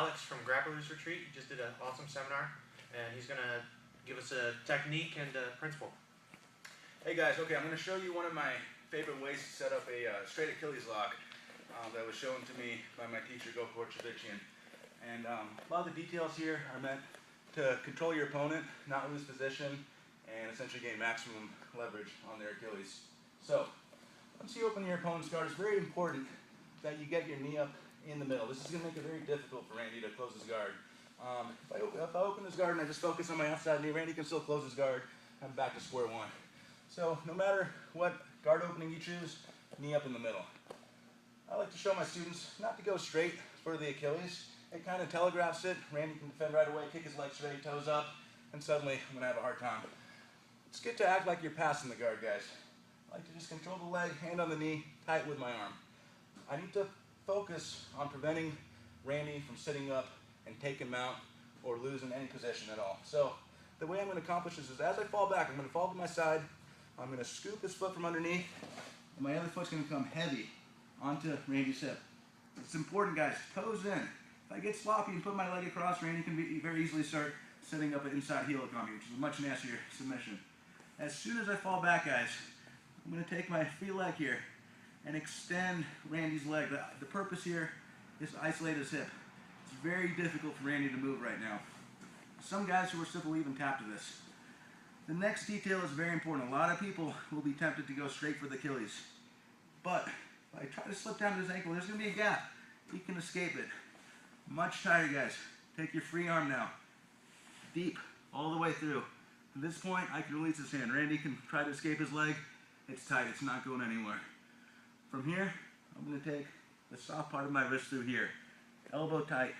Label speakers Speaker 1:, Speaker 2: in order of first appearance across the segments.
Speaker 1: Alex from Grappler's retreat. He just did an awesome seminar, and he's going to give us a technique and a principle.
Speaker 2: Hey guys, okay, I'm going to show you one of my favorite ways to set up a straight Achilles lock that was shown to me by my teacher, aka-Tightness. And a lot of the details here are meant to control your opponent, not lose position, and essentially gain maximum leverage on their Achilles. So, once you open your opponent's guard, it's very important that you get your knee up in the middle. This is going to make it very difficult for Randy to close his guard. If I open this guard and I just focus on my outside knee, Randy can still close his guard. I'm back to square one. So no matter what guard opening you choose, knee up in the middle. I like to show my students not to go straight for the Achilles. It kind of telegraphs it. Randy can defend right away, kick his leg straight, toes up, and suddenly I'm going to have a hard time. It's good to act like you're passing the guard, guys. I like to just control the leg, hand on the knee, tight with my arm. I need to focus on preventing Randy from sitting up and taking mount or losing any position at all. So the way I'm going to accomplish this is as I fall back, I'm going to fall to my side, I'm going to scoop his foot from underneath, and my other foot's going to come heavy onto Randy's hip. It's important, guys, toes in. If I get sloppy and put my leg across, Randy can very easily start setting up an inside heel economy, which is a much nastier submission. As soon as I fall back, guys, I'm going to take my free leg here and extend Randy's leg. The purpose here is to isolate his hip. It's very difficult for Randy to move right now. Some guys who are simple even tap to this. The next detail is very important. A lot of people will be tempted to go straight for the Achilles. But if I try to slip down to his ankle, there's going to be a gap. He can escape it. Much tighter, guys. Take your free arm now. Deep, all the way through. At this point, I can release his hand. Randy can try to escape his leg. It's tight. It's not going anywhere. From here, I'm going to take the soft part of my wrist through here. Elbow tight.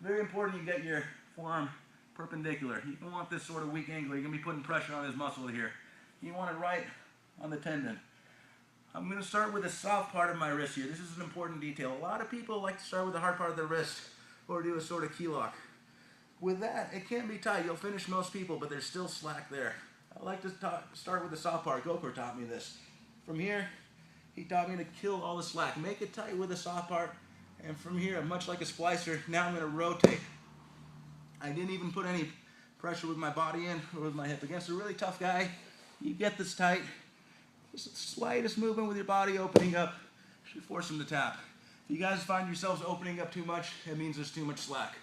Speaker 2: Very important you get your forearm perpendicular. You don't want this sort of weak angle. You're going to be putting pressure on his muscle here. You want it right on the tendon. I'm going to start with the soft part of my wrist here. This is an important detail. A lot of people like to start with the hard part of the wrist or do a sort of key lock. With that, it can be tight. You'll finish most people, but there's still slack there. I like to start with the soft part. Gopher taught me this. From here, he taught me to kill all the slack. Make it tight with the soft part. And from here, much like a splicer, now I'm going to rotate. I didn't even put any pressure with my body in or with my hip. Against a really tough guy, you get this tight. Just the slightest movement with your body opening up should force him to tap. If you guys find yourselves opening up too much, it means there's too much slack.